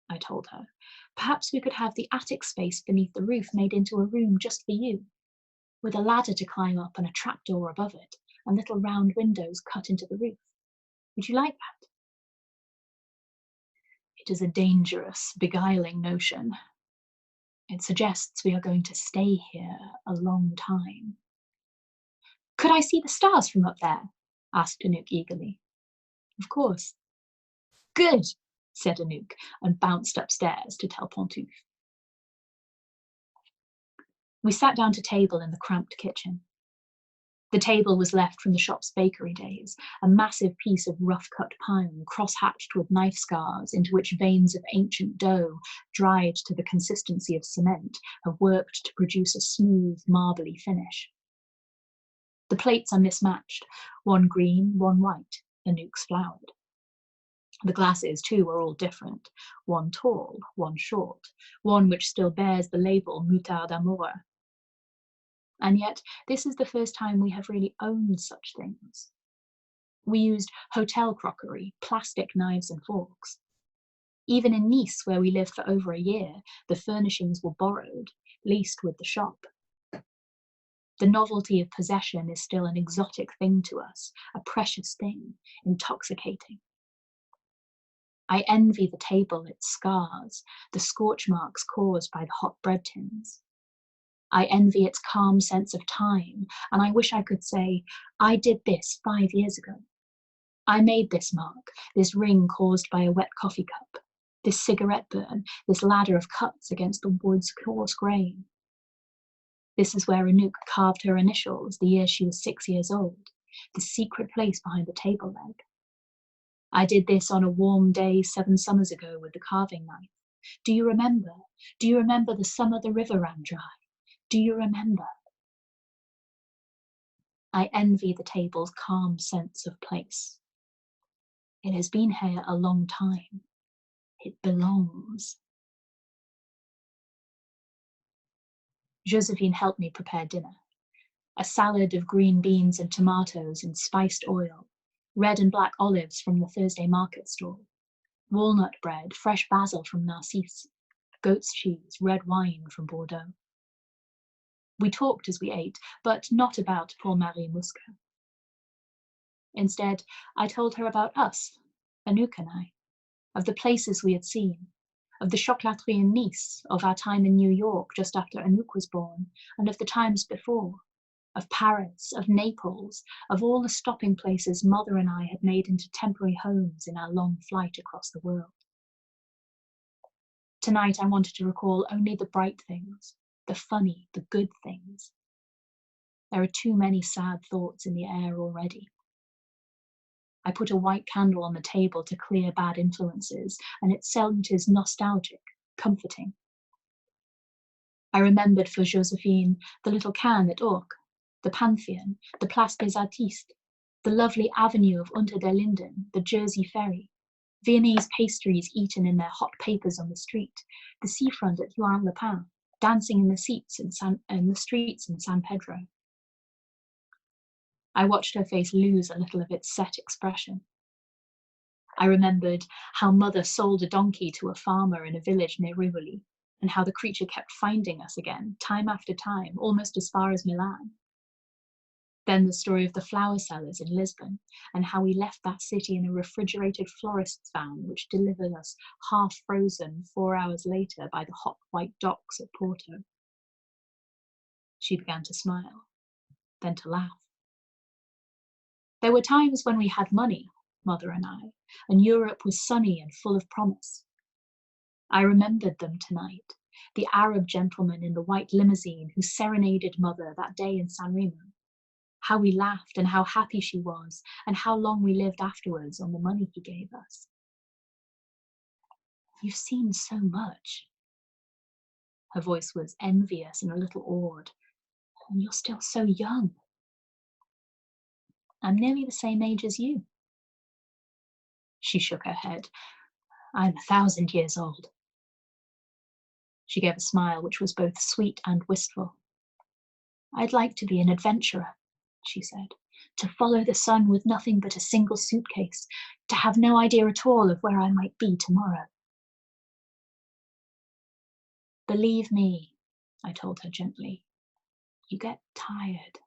I told her. Perhaps we could have the attic space beneath the roof made into a room just for you, with a ladder to climb up and a trapdoor above it, and little round windows cut into the roof. Would you like that? It is a dangerous, beguiling notion. It suggests we are going to stay here a long time. Could I see the stars from up there? Asked Anouk eagerly. Of course. Good, said Anouk, and bounced upstairs to tell Pantouf. We sat down to table in the cramped kitchen. The table was left from the shop's bakery days, a massive piece of rough-cut pine cross-hatched with knife scars into which veins of ancient dough, dried to the consistency of cement, have worked to produce a smooth, marbly finish. The plates are mismatched, one green, one white, Anouk's flowered. The glasses, too, are all different, one tall, one short, one which still bears the label Moutarde Amour. And yet, this is the first time we have really owned such things. We used hotel crockery, plastic knives and forks. Even in Nice, where we lived for over a year, the furnishings were borrowed, leased with the shop. The novelty of possession is still an exotic thing to us, a precious thing, intoxicating. I envy the table its scars, the scorch marks caused by the hot bread tins. I envy its calm sense of time, and I wish I could say, I did this 5 years ago. I made this mark, this ring caused by a wet coffee cup, this cigarette burn, this ladder of cuts against the wood's coarse grain. This is where Anouk carved her initials the year she was 6 years old, the secret place behind the table leg. I did this on a warm day 7 summers ago with the carving knife. Do you remember? Do you remember the summer the river ran dry? Do you remember? I envy the table's calm sense of place. It has been here a long time. It belongs. Josephine helped me prepare dinner. A salad of green beans and tomatoes in spiced oil, red and black olives from the Thursday market stall, walnut bread, fresh basil from Narcisse, goat's cheese, red wine from Bordeaux. We talked as we ate, but not about Paul-Marie Muscat. Instead, I told her about us, Anouk and I, of the places we had seen, of the chocolaterie in Nice, of our time in New York just after Anouk was born, and of the times before. of Paris, of Naples, of all the stopping places Mother and I had made into temporary homes in our long flight across the world. Tonight I wanted to recall only the bright things, the funny, the good things. There are too many sad thoughts in the air already. I put a white candle on the table to clear bad influences, and its scent is nostalgic, comforting. I remembered for Josephine the little can at Orc, the Pantheon, the Place des Artistes, the lovely avenue of Unter der Linden, the Jersey ferry, Viennese pastries eaten in their hot papers on the street, the seafront at Juan-le-Pin, dancing in the streets in San Pedro. I watched her face lose a little of its set expression. I remembered how Mother sold a donkey to a farmer in a village near Rivoli, and how the creature kept finding us again, time after time, almost as far as Milan. Then the story of the flower sellers in Lisbon, and how we left that city in a refrigerated florist's van which delivered us half frozen 4 hours later by the hot white docks at Porto. She began to smile, then to laugh. There were times when we had money, Mother and I, and Europe was sunny and full of promise. I remembered them tonight, the Arab gentleman in the white limousine who serenaded Mother that day in San Remo. How we laughed and how happy she was, and how long we lived afterwards on the money he gave us. You've seen so much. Her voice was envious and a little awed. And you're still so young. I'm nearly the same age as you. She shook her head. I'm 1,000 years old. She gave a smile which was both sweet and wistful. I'd like to be an adventurer, she said, to follow the sun with nothing but a single suitcase, to have no idea at all of where I might be tomorrow. Believe me, I told her gently, you get tired.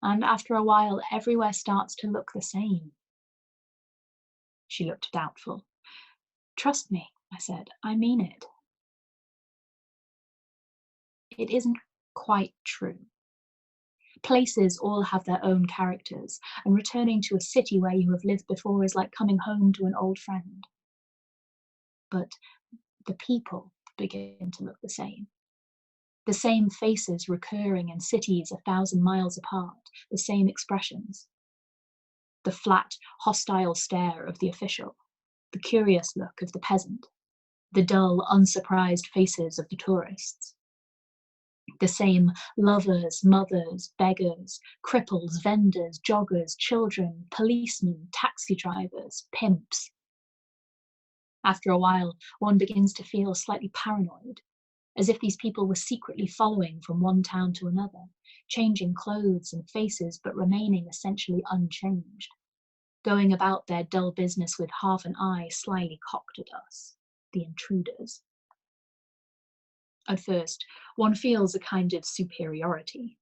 And after a while, everywhere starts to look the same. She looked doubtful. Trust me, I said, I mean it. It isn't quite true. Places all have their own characters, and returning to a city where you have lived before is like coming home to an old friend. But the people begin to look the same faces recurring in cities 1,000 miles apart, the same expressions. The flat, hostile stare of the official, the curious look of the peasant, the dull, unsurprised faces of the tourists. The same lovers, mothers, beggars, cripples, vendors, joggers, children, policemen, taxi drivers, pimps. After a while, one begins to feel slightly paranoid, as if these people were secretly following from one town to another, changing clothes and faces but remaining essentially unchanged, going about their dull business with half an eye slyly cocked at us, the intruders. At first, one feels a kind of superiority.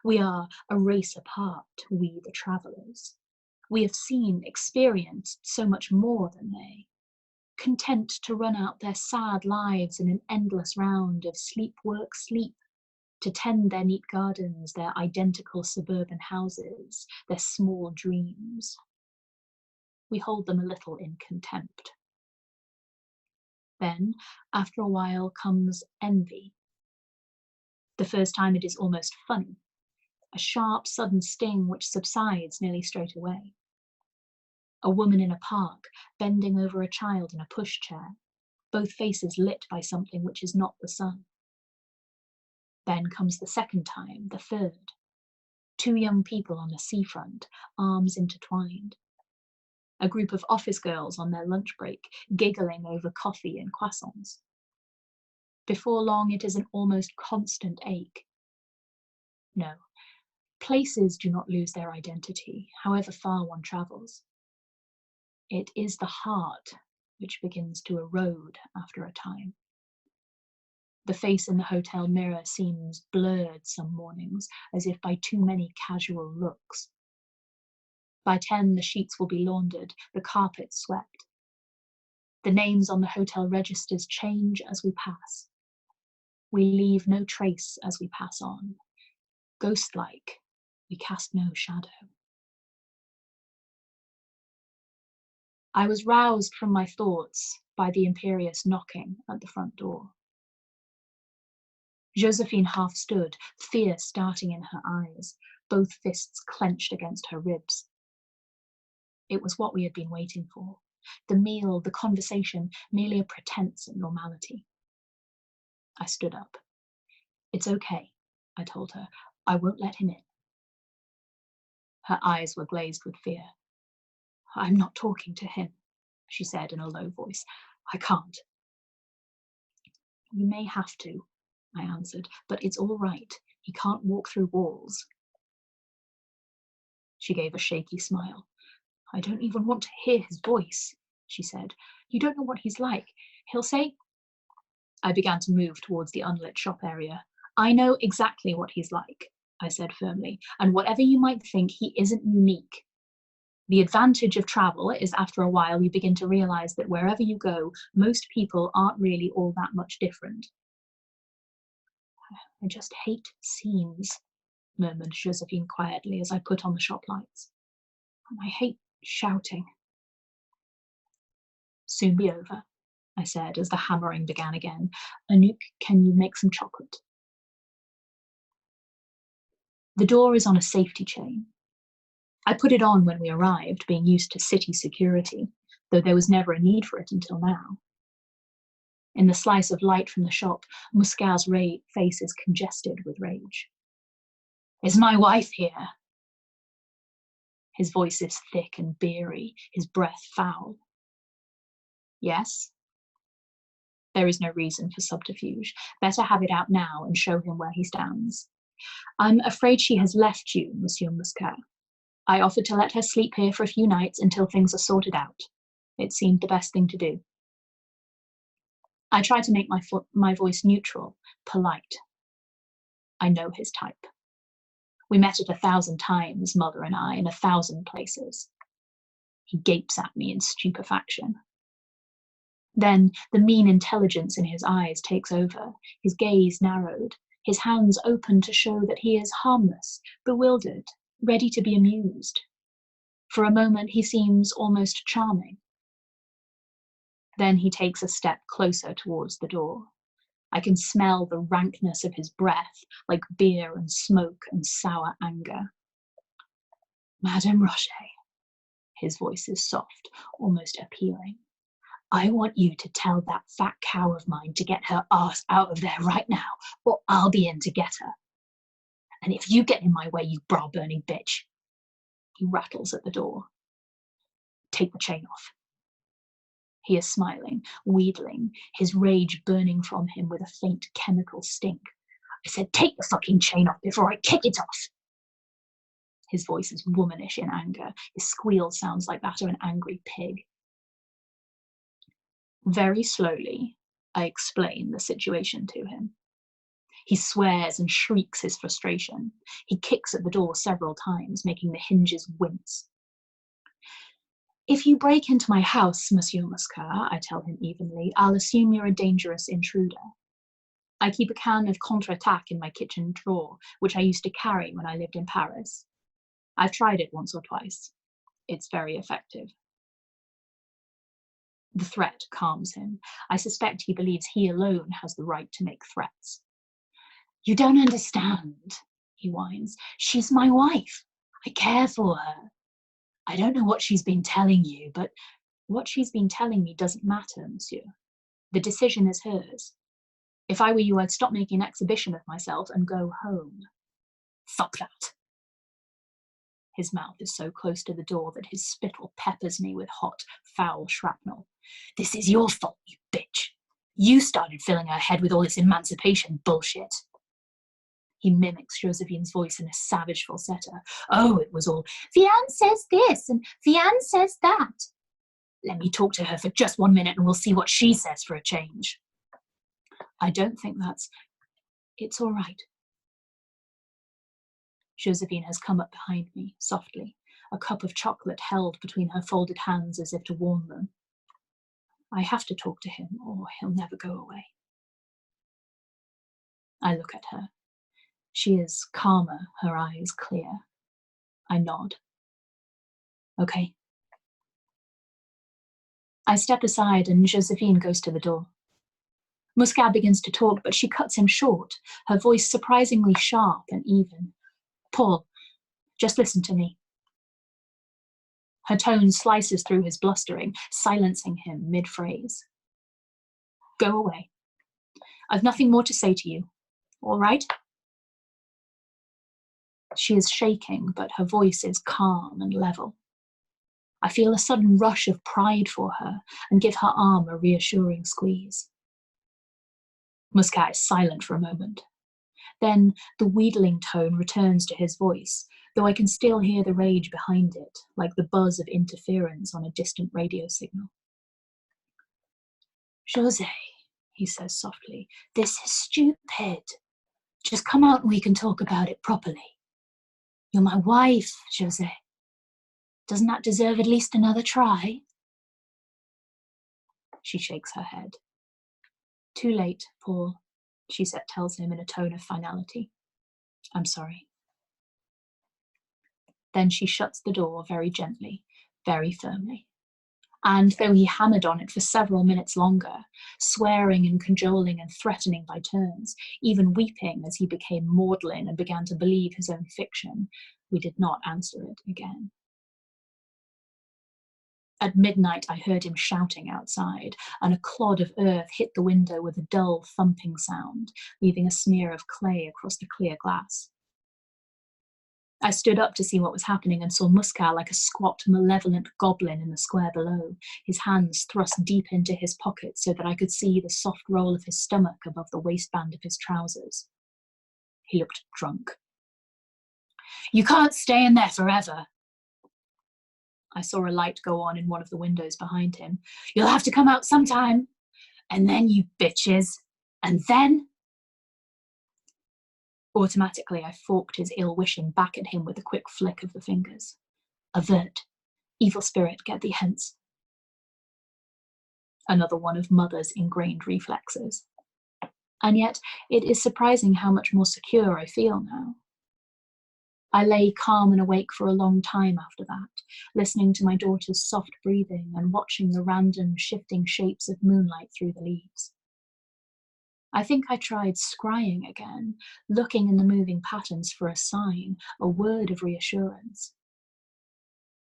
We are a race apart, we the travellers. We have seen, experienced so much more than they, content to run out their sad lives in an endless round of sleep, work, sleep, to tend their neat gardens, their identical suburban houses, their small dreams. We hold them a little in contempt. Then, after a while, comes envy. The first time it is almost funny, a sharp, sudden sting which subsides nearly straight away. A woman in a park, bending over a child in a pushchair, both faces lit by something which is not the sun. Then comes the second time, the third. 2 young people on the seafront, arms intertwined. A group of office girls on their lunch break, giggling over coffee and croissants. Before long, it is an almost constant ache. No, places do not lose their identity, however far one travels. It is the heart which begins to erode after a time. The face in the hotel mirror seems blurred some mornings, as if by too many casual looks. By 10, the sheets will be laundered, the carpets swept. The names on the hotel registers change as we pass. We leave no trace as we pass on. Ghost-like, we cast no shadow. I was roused from my thoughts by the imperious knocking at the front door. Josephine half stood, fear starting in her eyes, both fists clenched against her ribs. It was what we had been waiting for. The meal, the conversation, merely a pretense of normality. I stood up. It's okay, I told her. I won't let him in. Her eyes were glazed with fear. I'm not talking to him, she said in a low voice. I can't. You may have to, I answered, but it's all right. He can't walk through walls. She gave a shaky smile. I don't even want to hear his voice, she said. You don't know what he's like. He'll say... I began to move towards the unlit shop area. I know exactly what he's like, I said firmly, and whatever you might think, he isn't unique. The advantage of travel is after a while you begin to realize that wherever you go, most people aren't really all that much different. I just hate scenes, murmured Josephine quietly as I put on the shop lights. And I hate shouting. Soon be over, I said as the hammering began again. Anouk, can you make some chocolate? The door is on a safety chain. I put it on when we arrived, being used to city security, though there was never a need for it until now. In the slice of light from the shop, Muscat's face is congested with rage. Is my wife here? His voice is thick and beery, his breath foul. Yes? There is no reason for subterfuge. Better have it out now and show him where he stands. I'm afraid she has left you, Monsieur Muscat. I offered to let her sleep here for a few nights until things are sorted out. It seemed the best thing to do. I tried to make my voice neutral, polite. I know his type. We met it 1,000 times, Mother and I, in 1,000 places. He gapes at me in stupefaction. Then the mean intelligence in his eyes takes over, his gaze narrowed, his hands open to show that he is harmless, bewildered, ready to be amused. For a moment he seems almost charming. Then he takes a step closer towards the door. I can smell the rankness of his breath, like beer and smoke and sour anger. Madame Rocher, his voice is soft, almost appealing. I want you to tell that fat cow of mine to get her ass out of there right now, or I'll be in to get her. And if you get in my way, you bra-burning bitch. He rattles at the door. Take the chain off. He is smiling, wheedling, his rage burning from him with a faint chemical stink. I said, take the fucking chain off before I kick it off. His voice is womanish in anger. His squeal sounds like that of an angry pig. Very slowly, I explain the situation to him. He swears and shrieks his frustration. He kicks at the door several times, making the hinges wince. If you break into my house, Monsieur Muscat, I tell him evenly, I'll assume you're a dangerous intruder. I keep a can of contre-attaque in my kitchen drawer, which I used to carry when I lived in Paris. I've tried it once or twice. It's very effective. The threat calms him. I suspect he believes he alone has the right to make threats. You don't understand, he whines. She's my wife. I care for her. I don't know what she's been telling you, but what she's been telling me doesn't matter, monsieur. The decision is hers. If I were you, I'd stop making an exhibition of myself and go home. Fuck that. His mouth is so close to the door that his spittle peppers me with hot, foul shrapnel. This is your fault, you bitch. You started filling her head with all this emancipation bullshit. He mimics Josephine's voice in a savage falsetto. Oh, it was all, Vianne says this and Vianne says that. Let me talk to her for just 1 minute and we'll see what she says for a change. I don't think that's... It's all right. Josephine has come up behind me, softly, a cup of chocolate held between her folded hands as if to warm them. I have to talk to him or he'll never go away. I look at her. She is calmer, her eyes clear. I nod. Okay. I step aside and Josephine goes to the door. Muscat begins to talk, but she cuts him short, her voice surprisingly sharp and even. Paul, just listen to me. Her tone slices through his blustering, silencing him mid-phrase. Go away. I've nothing more to say to you. All right? She is shaking, but her voice is calm and level. I feel a sudden rush of pride for her and give her arm a reassuring squeeze. Muscat is silent for a moment. Then the wheedling tone returns to his voice, though I can still hear the rage behind it, like the buzz of interference on a distant radio signal. Jose, he says softly, this is stupid. Just come out and we can talk about it properly. You're my wife, Jose. Doesn't that deserve at least another try? She shakes her head. Too late, Paul, she tells him in a tone of finality. I'm sorry. Then she shuts the door very gently, very firmly. And though he hammered on it for several minutes longer, swearing and cajoling and threatening by turns, even weeping as he became maudlin and began to believe his own fiction, we did not answer it again. At midnight, I heard him shouting outside, and a clod of earth hit the window with a dull thumping sound, leaving a smear of clay across the clear glass. I stood up to see what was happening and saw Muscat like a squat, malevolent goblin in the square below, his hands thrust deep into his pockets so that I could see the soft roll of his stomach above the waistband of his trousers. He looked drunk. You can't stay in there forever. I saw a light go on in one of the windows behind him. You'll have to come out sometime. And then, you bitches. And then... Automatically, I forked his ill-wishing back at him with a quick flick of the fingers. Avert. Evil spirit, get thee hence. Another one of Mother's ingrained reflexes. And yet, it is surprising how much more secure I feel now. I lay calm and awake for a long time after that, listening to my daughter's soft breathing and watching the random shifting shapes of moonlight through the leaves. I think I tried scrying again, looking in the moving patterns for a sign, a word of reassurance.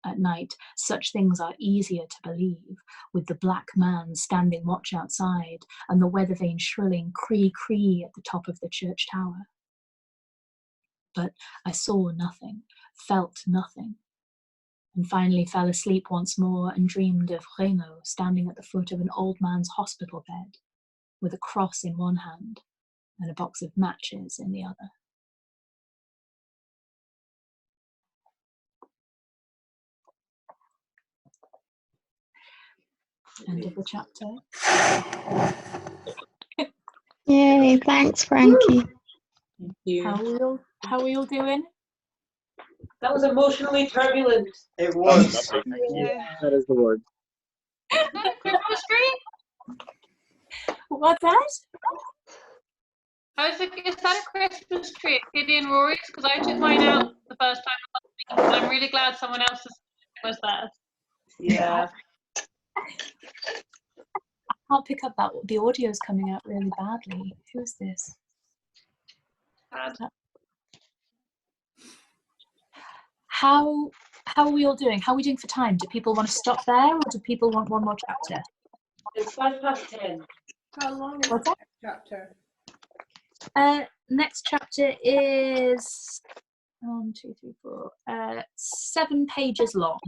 At night, such things are easier to believe, with the black man standing watch outside and the weather vane shrilling cree-cree at the top of the church tower. But I saw nothing, felt nothing, and finally fell asleep once more and dreamed of Remo standing at the foot of an old man's hospital bed, with a cross in one hand and a box of matches in the other. End of the chapter. Yay, thanks, Frankie. Thank you. How are we all doing? That was emotionally turbulent. It was. Yeah. That is the word. Christmas tree? What's that? Is that a Christmas tree at Kitty and Rory's? Because I took mine out the first time last week, and I'm really glad someone else's was there. Yeah. I can't pick up that. The audio's coming out really badly. Who's this? How are we all doing? How are we doing for time? Do people want to stop there, or do people want one more chapter? It's 10:05. How long is What's the that? chapter? Next chapter is 7 pages long.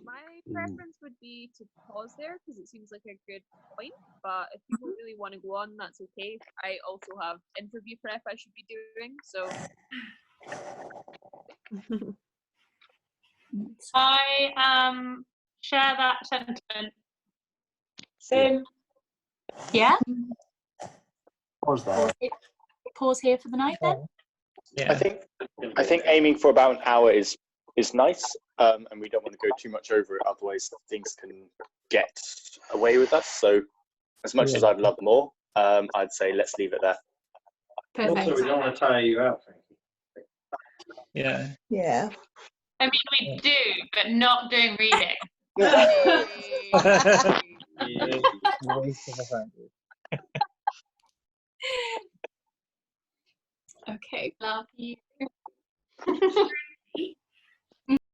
My preference would be to pause there because it seems like a good point, but if people really want to go on, that's okay. I also have interview prep I should be doing, so... I share that sentiment. Same. Yeah? Pause there. Pause here for the night then? I think aiming for about an hour is nice, and we don't want to go too much over it, otherwise things can get away with us. So as much as I'd love more, I'd say let's leave it there. Perfect. Also, we don't want to tire you out, Frankie. Yeah. Yeah. I mean, we do, but not doing reading. Waste of a Frankie. Okay. Love you.